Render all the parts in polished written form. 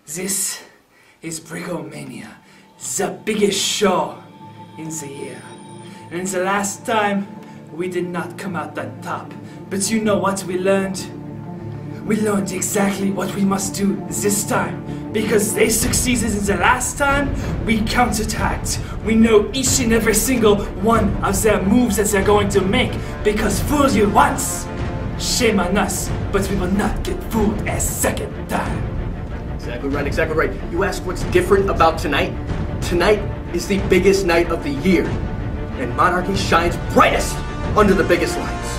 This is BriccoMania, the biggest show in the year. And the last time, we did not come out on top. But you know what we learned? We learned exactly what we must do this time. Because they succeeded in the last time, we counterattacked. We know each and every single one of their moves that they're going to make. Because fool you once, shame on us, but we will not get fooled a second time. Exactly right, exactly right. You ask what's different about tonight? Tonight is the biggest night of the year. And Monarchy shines brightest under the biggest lights.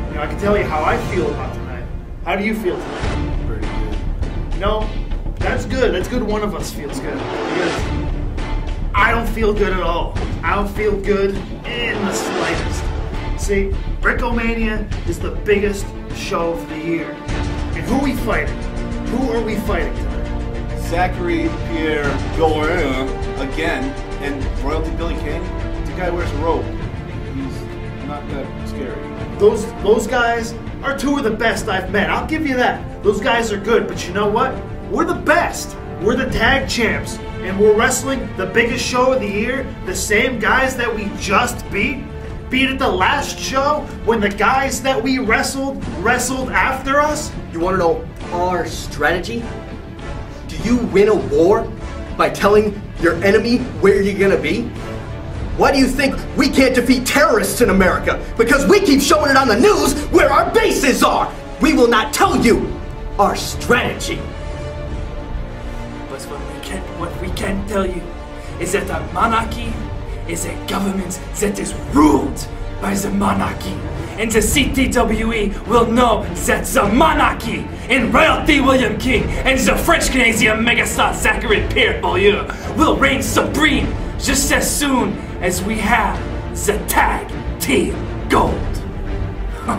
You know, I can tell you how I feel about tonight. How do you feel tonight? Pretty good. No, that's good. That's good one of us feels good. Because I don't feel good at all. I don't feel good in the slightest. See, BriccoMania is the biggest show of the year. And who are we fighting? Who are we fighting tonight? Zachary Pierre Gorin again, and Royalty Billy King. The guy wears a robe. He's not that scary. Those guys are two of the best I've met. I'll give you that. Those guys are good, but you know what? We're the best. We're the tag champs, and we're wrestling the biggest show of the year. The same guys that we just beat at the last show when the guys that we wrestled after us. You want to know our strategy? Do you win a war by telling your enemy where you're gonna be? Why do you think we can't defeat terrorists in America? Because we keep showing it on the news where our bases are! We will not tell you our strategy. But what we can tell you is that the Monarchy is a government that is ruled by the Monarchy. And the CTWE will know that the Monarchy and Royalty William King and the French-Canadian megastar Zachary Pierre will reign supreme just as soon as we have the tag team gold. I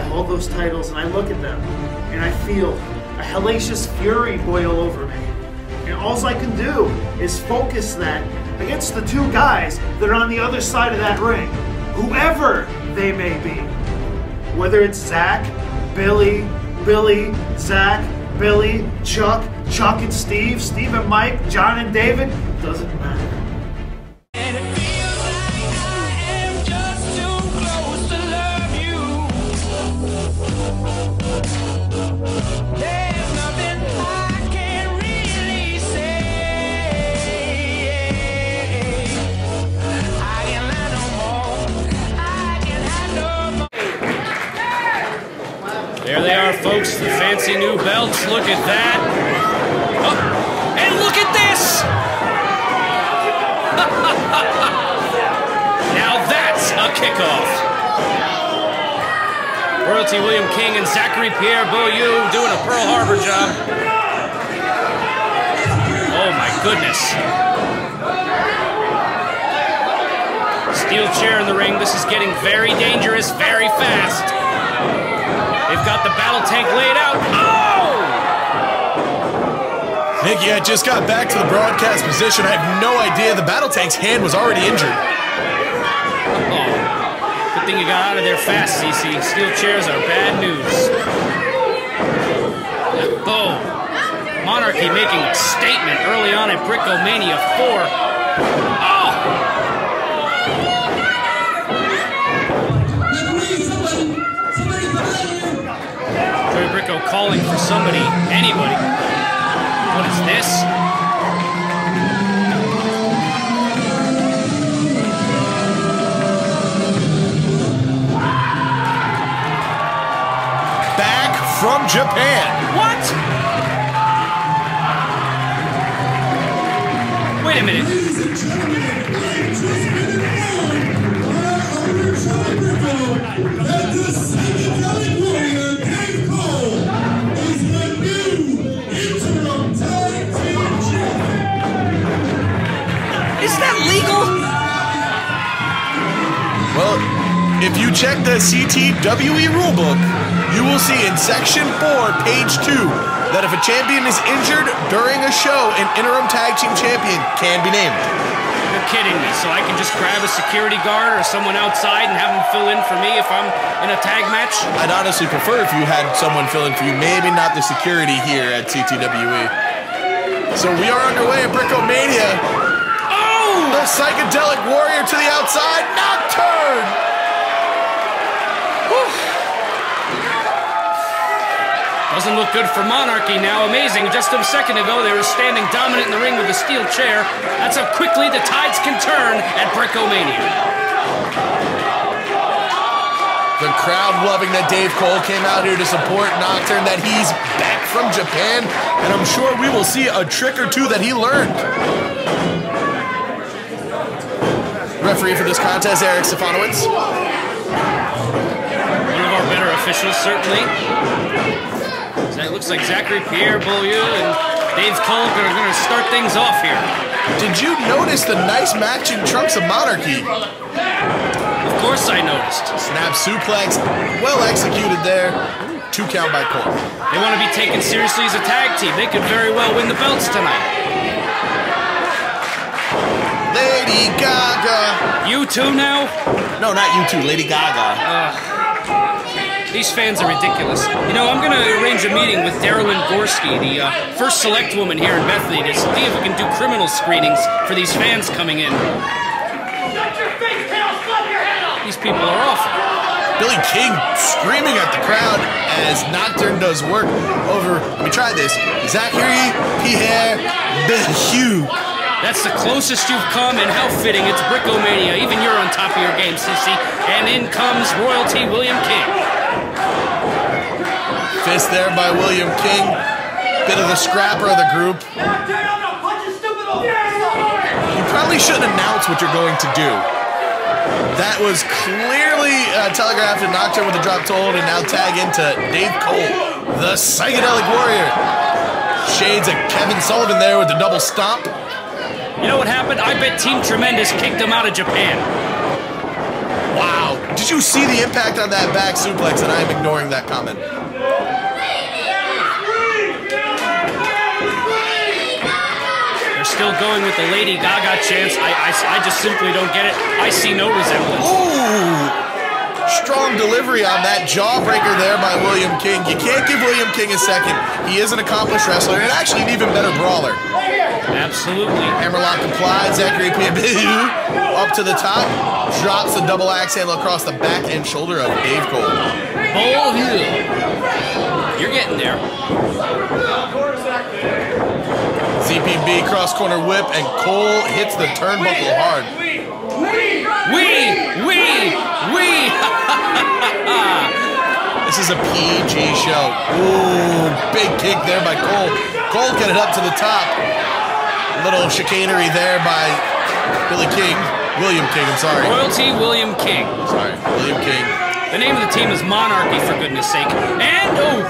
hold those titles and I look at them and I feel a hellacious fury boil over me. And all I can do is focus that against the two guys that are on the other side of that ring, whoever they may be. Whether it's Zach, Billy, Zach, Billy, Chuck and Steve, Steve and Mike, John and David, doesn't matter. There they are, folks, the fancy new belts. Look at that. Oh, and look at this! Now that's a kickoff. Royalty William King and Zachary Pierre doing a Pearl Harbor job. Oh my goodness. Steel chair in the ring. This is getting very dangerous, very fast. They've got the battle tank laid out. Oh! Nicky, I just got back to the broadcast position. I have no idea the battle tank's hand was already injured. Oh. Good thing you got out of there fast, CC. Steel chairs are bad news. Oh. Monarchy making a statement early on at BriccoMania IV. Oh! Bricko calling for somebody, anybody. What is this? Back from Japan. What? Wait a minute. Is that legal? Well, if you check the CTWE rulebook, you will see in Section 4, page 2, that if a champion is injured during a show, an interim tag team champion can be named. Good kidding me? So I can just grab a security guard or someone outside and have them fill in for me if I'm in a tag match? I'd honestly prefer if you had someone fill in for you. Maybe not the security here at CTWE. So we are underway at BriccoMania. Oh! The psychedelic warrior to the outside. Nocturne! Doesn't look good for Monarchy now. Amazing. Just a second ago, they were standing dominant in the ring with a steel chair. That's how quickly the tides can turn at BriccoMania. The crowd loving that Dave Cole came out here to support Nocturne, that he's back from Japan, and I'm sure we will see a trick or two that he learned. Referee for this contest, Eric Stefanowicz. One of our better officials, certainly. It looks like Zachary Pierre-Beaulieu and Dave Cole are going to start things off here. Did you notice the nice matching trunks of Monarchy? Of course I noticed. Snap suplex, well executed there. 2 count by Cole. They want to be taken seriously as a tag team. They could very well win the belts tonight. Lady Gaga. You two now? No, not you two, Lady Gaga. These fans are ridiculous. You know, I'm going to arrange a meeting with Darylyn Gorski, the first select woman here in Bethany, to see if we can do criminal screenings for these fans coming in. These people are awful. Billy King screaming at the crowd as Nocturne does work over, let me try this, Zachary Pierre-Beaulieu. That's the closest you've come, and how fitting. It's BriccoMania. Even you're on top of your game, sissy. And in comes royalty William King. Fist there by William King. Bit of the scrapper of the group. You probably shouldn't announce what you're going to do. That was clearly telegraphed to Nocturne with the drop told, and now tag into Dave Cole, the psychedelic warrior. Shades of Kevin Sullivan there with the double stomp. You know what happened? I bet Team Tremendous kicked him out of Japan. Wow. Did you see the impact on that back suplex? And I'm ignoring that comment. They're still going with the Lady Gaga chants. I just simply don't get it. I see no resemblance. Ooh. Strong delivery on that jawbreaker there by William King. You can't give William King a second. He is an accomplished wrestler and actually an even better brawler. Absolutely. Hammerlock applied. Zachary Pierre-Beaulieu up to the top. Drops the double axe handle across the back and shoulder of Dave Cole. Bull Hill. You're getting there. ZPB cross corner whip, and Cole hits the turnbuckle hard. This is a PG show. Ooh, big kick there by Cole. Cole get it up to the top. Little chicanery there by Billy King. William King, I'm sorry. Royalty William King. Sorry, William King. The name of the team is Monarchy, for goodness sake. And, oh!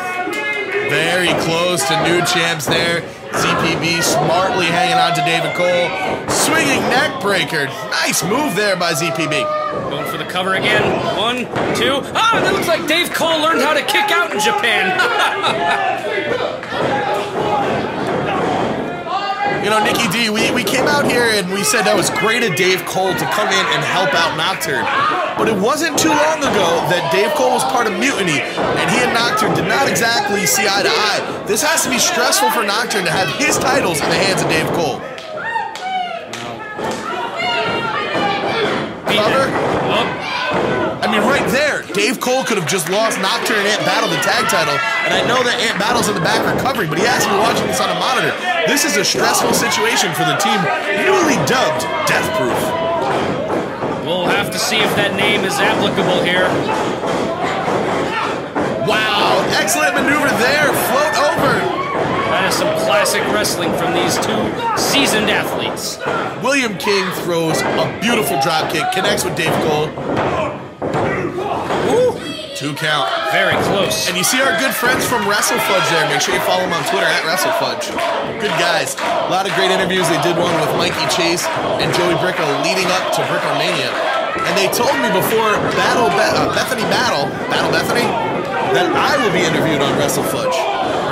Very close to new champs there. ZPB smartly hanging on to David Cole. Swinging neck breaker. Nice move there by ZPB. Going for the cover again. 1, 2. Ah, it looks like Dave Cole learned how to kick out in Japan. You know, Nikki D, we came out here and we said that was great of Dave Cole to come in and help out Nocturne. But it wasn't too long ago that Dave Cole was part of Mutiny, and he and Nocturne did not exactly see eye to eye. This has to be stressful for Nocturne to have his titles in the hands of Dave Cole. Cover? I mean, right there, Dave Cole could have just lost Nocturne and Ant Battle the tag title, and I know that Ant Battle's in the back recovering, but he has to be watching this on a monitor. This is a stressful situation for the team newly dubbed DeathProof. We'll have to see if that name is applicable here. Wow, excellent maneuver there, float over. That is some classic wrestling from these two seasoned athletes. William King throws a beautiful drop kick, connects with Dave Cole. Woo! 2 count. Very close. And you see our good friends from WrestleFudge there. Make sure you follow them on Twitter at WrestleFudge. Good guys. A lot of great interviews. They did one with Mikey Chase and Joey Bricco leading up to BriccoMania. And they told me before Bethany, that I will be interviewed on WrestleFudge.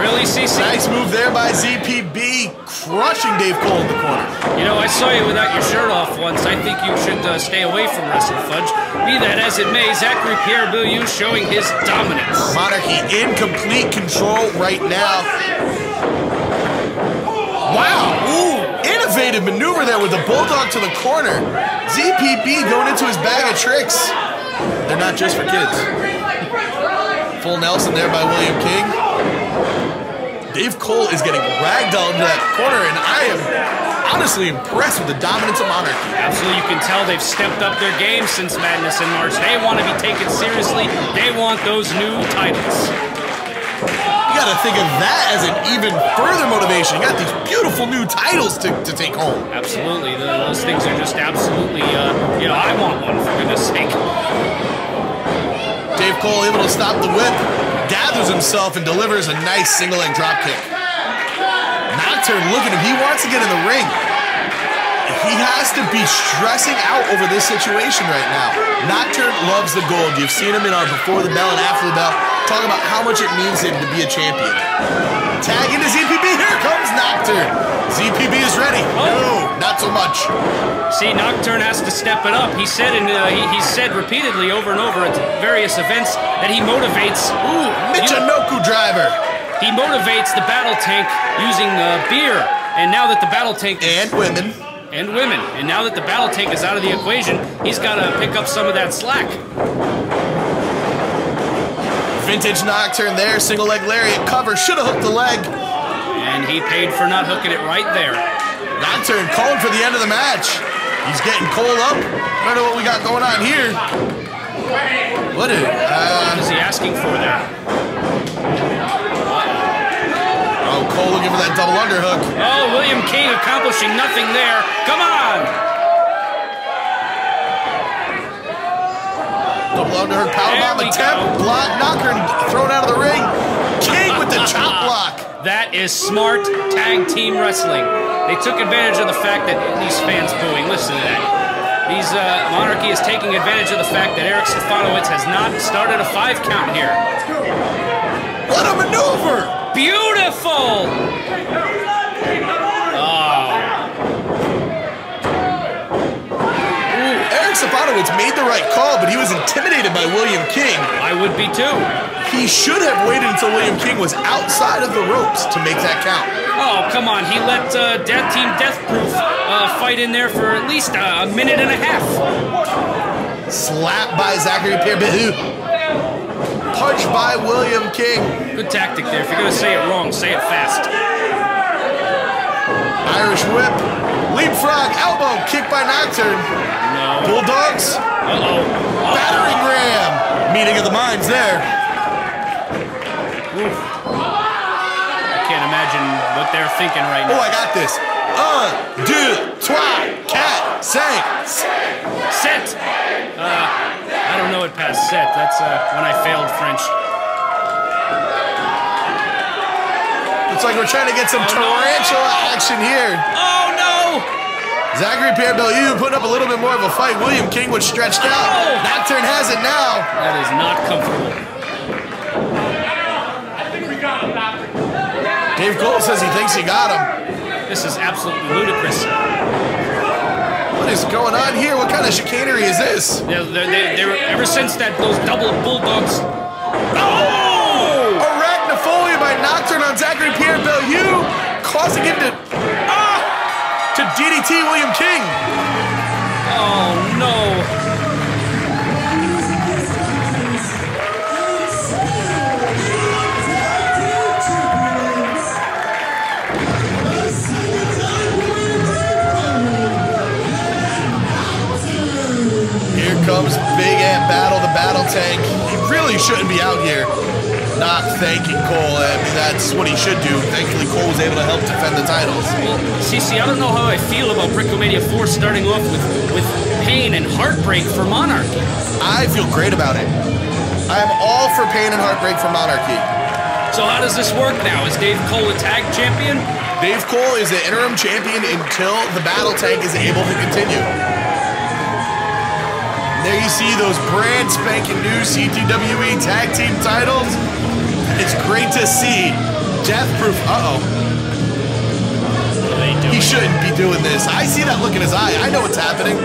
Really, CC? Nice move there by ZPB. crushing Dave Cole in the corner. You know, I saw you without your shirt off once. I think you should stay away from Wrestle Fudge. Be that as it may, Zachary Pierre-Bellew showing his dominance. Monarchy in complete control right now. Wow! Ooh, innovative maneuver there with the Bulldog to the corner. ZPB going into his bag of tricks. They're not just for kids. Full Nelson there by William King. Dave Cole is getting ragdolled into that corner, and I am honestly impressed with the dominance of Monarchy. Absolutely, you can tell they've stepped up their game since Madness in March. They want to be taken seriously. They want those new titles. You got to think of that as an even further motivation. You got these beautiful new titles to take home. Absolutely, those things are just absolutely, you know, I want one, for goodness sake. Dave Cole able to stop the whip, gathers himself and delivers a nice single leg drop kick. Nocturne looking at him, he wants to get in the ring. He has to be stressing out over this situation right now. Nocturne loves the gold. You've seen him in our before the bell and after the bell talking about how much it means to him to be a champion. Tag into ZPB, here comes Nocturne. ZPB is ready. No, not so much. See, Nocturne has to step it up. He said he said repeatedly over and over at various events that he motivates. Ooh, Michinoku driver. He motivates the battle tank using beer, and now that the battle tank and women. And women. And now that the battle tank is out of the equation, he's got to pick up some of that slack. Vintage Nocturne there, single leg lariat cover, should have hooked the leg. And he paid for not hooking it right there. Nocturne calling for the end of the match. He's getting Cole up. I don't know what we got going on here. What is he asking for there? Oh, Cole looking for that double underhook. Oh, William King accomplishing nothing there. Come on! Double underhook, powerbomb attempt, block, Nocturne thrown out of the ring. King with the chop block. That is smart tag team wrestling. They took advantage of the fact that these fans booing. Listen to that. These Monarchy is taking advantage of the fact that Eric Stefanowicz has not started a 5 count here. What a maneuver! Beautiful! Eric Stefanowicz made the right call, but he was intimidated by William King. I would be too. He should have waited until William King was outside of the ropes to make that count. Oh, come on. He let Team DeathProof fight in there for at least a minute and a half. Slap by Zachary Pierre-Bellew. Punch by William King. Good tactic there. If you're going to say it wrong, say it fast. Irish whip. Leapfrog. Elbow. Kick by Nocturne. No. Bulldogs. Battering ram. Meeting of the minds there. Oof. I can't imagine what they're thinking right now. Oh, I got this. 1, 2, 3, 4, 5. Set. I don't know it past set. That's when I failed French. Looks like we're trying to get some tarantula action here. Oh, no! Zachary Pierre-Bellew putting up a little bit more of a fight. William King was stretched out. Nocturne has it now. That is not comfortable. Dave Cole says he thinks he got him. This is absolutely ludicrous. What is going on here? What kind of chicanery is this? They were, ever since those double bulldogs. Oh! Arachnophobia by Nocturne on Zachary Pierre-Bellew, causing him to DDT William King. Oh no! Here comes Big Ant Battle, the battle tank. He really shouldn't be out here not thanking Cole. I mean, that's what he should do. Thankfully, Cole was able to help defend the titles. Well, CC, I don't know how I feel about BriccoMania IV starting off with pain and heartbreak for Monarchy. I feel great about it. I am all for pain and heartbreak for Monarchy. So how does this work now? Is Dave Cole a tag champion? Dave Cole is the interim champion until the battle tank is able to continue. There you see those brand spanking new CTWE tag team titles. It's great to see. DeathProof, doing? He shouldn't be doing this. I see that look in his eye. I know what's happening.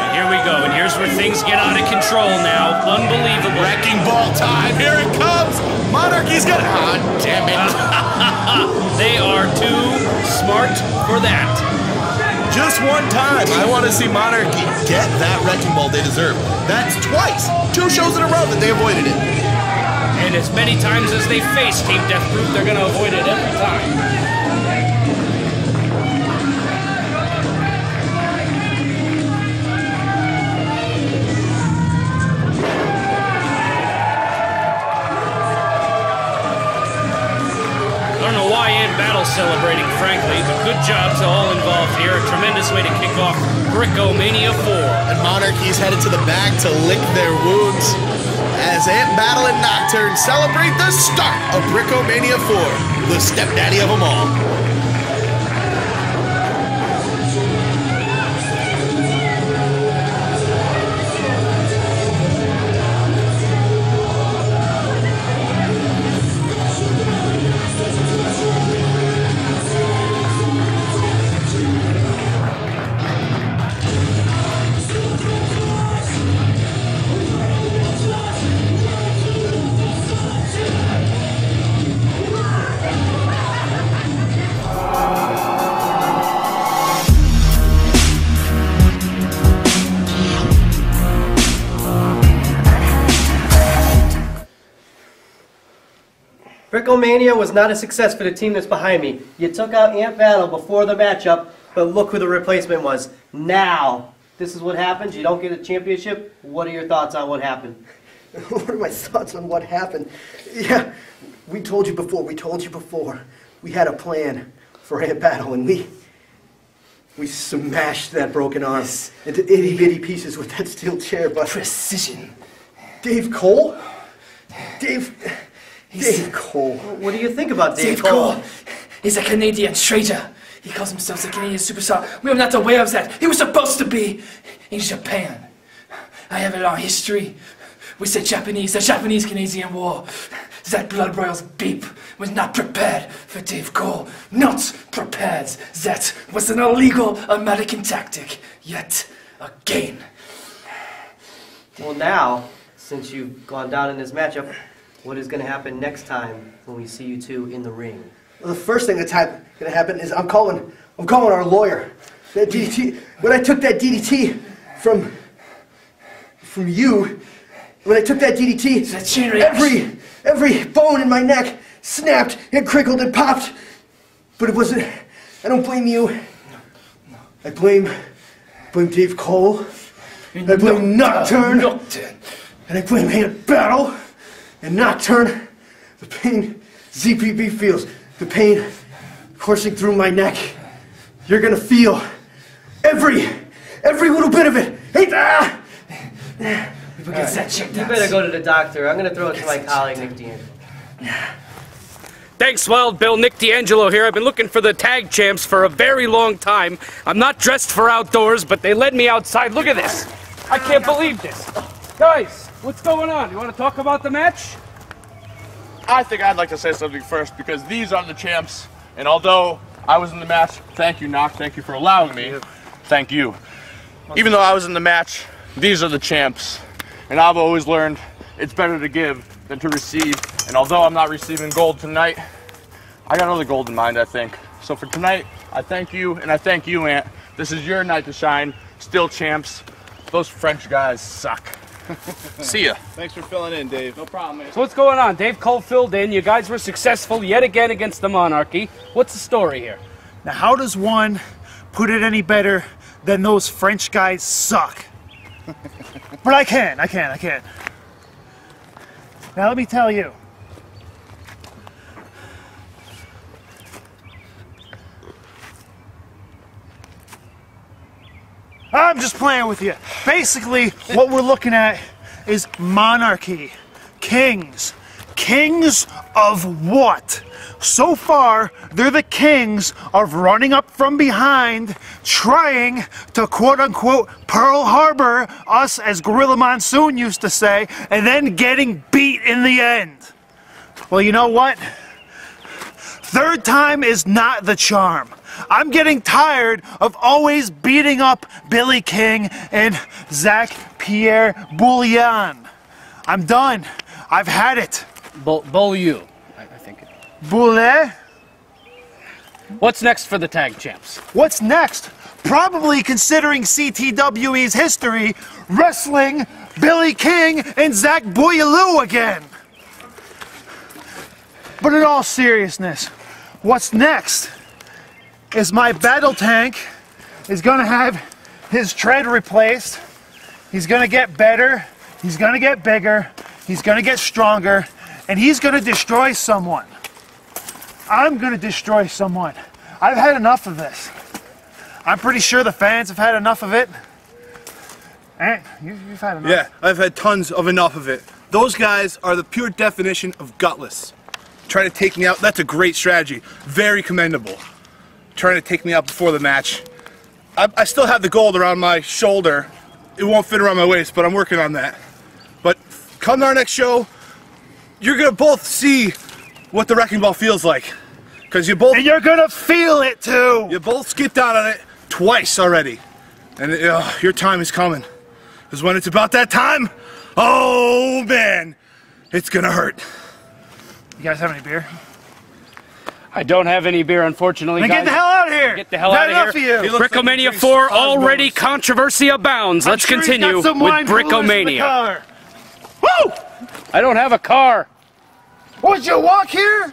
And here we go, and here's where things get out of control now. Unbelievable. Wrecking ball time. Here it comes. Monarchy's gonna... Ah, damn it. They are too smart for that. Just one time, I want to see Monarchy get that wrecking ball they deserve. That's twice. 2 shows in a row that they avoided it. And as many times as they face Team DeathProof, they're going to avoid it every time. I don't know why in battle celebrating, frankly, but good job to all involved here. A tremendous way to kick off BriccoMania 4. And Monarchy's headed to the back to lick their wounds as Ant Battle and Nocturne celebrate the start of BriccoMania 4, the stepdaddy of them all. BriccoMania was not a success for the team that's behind me. You took out Ant Battle before the matchup, but look who the replacement was. Now, this is what happens. You don't get a championship. What are your thoughts on what happened? What are my thoughts on what happened? Yeah, we told you before. We had a plan for Ant Battle, and we smashed that broken arm into itty-bitty pieces with that steel chair, but... Precision. Dave Cole? Dave Cole. What do you think about Dave Cole is a Canadian traitor. He calls himself a Canadian superstar. We are not aware of that. He was supposed to be in Japan. I have a long history with the Japanese-Canadian War. That Blood Royals beep was not prepared for Dave Cole. Not prepared. That was an illegal American tactic. Yet again. Well, now, since you've gone down in this matchup, what is going to happen next time when we see you two in the ring? Well, the first thing that's going to happen is I'm calling our lawyer. That DDT. When I took that DDT from you, when I took that DDT, every bone in my neck snapped and crinkled and popped. But it wasn't. I don't blame you. I blame Dave Cole. I blame Nocturne. And I blame Ant Battle. And Nocturne, the pain ZPB feels, the pain coursing through my neck. You're gonna feel every little bit of it. Hey, We get that checked out. You better go to the doctor. I'm gonna throw it to my colleague, Nick D'Angelo. Thanks, Wild Bill. Nick D'Angelo here. I've been looking for the tag champs for a very long time. I'm not dressed for outdoors, but they led me outside. Look at this. I can't believe this. Guys, what's going on? You want to talk about the match? I think I'd like to say something first because these are the champs, and although I was in the match, thank you, Knock, thank you for allowing me. Thank you. Even though I was in the match, these are the champs, and I've always learned it's better to give than to receive, and although I'm not receiving gold tonight, I got another gold in mind, I think. So for tonight, I thank you, and I thank you, Ant. This is your night to shine. Still champs. Those French guys suck. See ya. Thanks for filling in, Dave. No problem, man. So what's going on? Dave Cole filled in. You guys were successful yet again against the Monarchy. What's the story here? Now, how does one put it any better than those French guys suck? But I can. Now, let me tell you. I'm just playing with you. Basically, what we're looking at is monarchy. Kings. Kings of what? So far, they're the kings of running up from behind, trying to quote-unquote Pearl Harbor us, as Gorilla Monsoon used to say, and then getting beat in the end. Well, you know what? Third time is not the charm. I'm getting tired of always beating up Billy King and Zach Pierre Bouillon. I'm done. I've had it. Beaulieu, I think. Boulet? What's next for the tag champs? What's next? Probably, considering CTWE's history, wrestling Billy King and Zach Boyaloo again. But in all seriousness, what's next is my battle tank is gonna have his tread replaced. He's gonna get better, he's gonna get bigger, he's gonna get stronger, and he's gonna destroy someone. I'm gonna destroy someone. I've had enough of this. I'm pretty sure the fans have had enough of it. You've had enough. Yeah, I've had tons of enough of it. Those guys are the pure definition of gutless. Trying to take me out, that's a great strategy. Very commendable. Trying to take me out before the match. I still have the gold around my shoulder. It won't fit around my waist, but I'm working on that. But come to our next show, you're going to both see what the Wrecking Ball feels like. Because you both... And you're going to feel it too! You both skipped out on it twice already. And your time is coming. Because when it's about that time, oh man, it's going to hurt. You guys have any beer? I don't have any beer, unfortunately. Then guys. get the hell out of here! Get the hell out of here. BriccoMania IV, already controversy abounds. Let's continue with BriccoMania. Woo! I don't have a car. Would you walk here?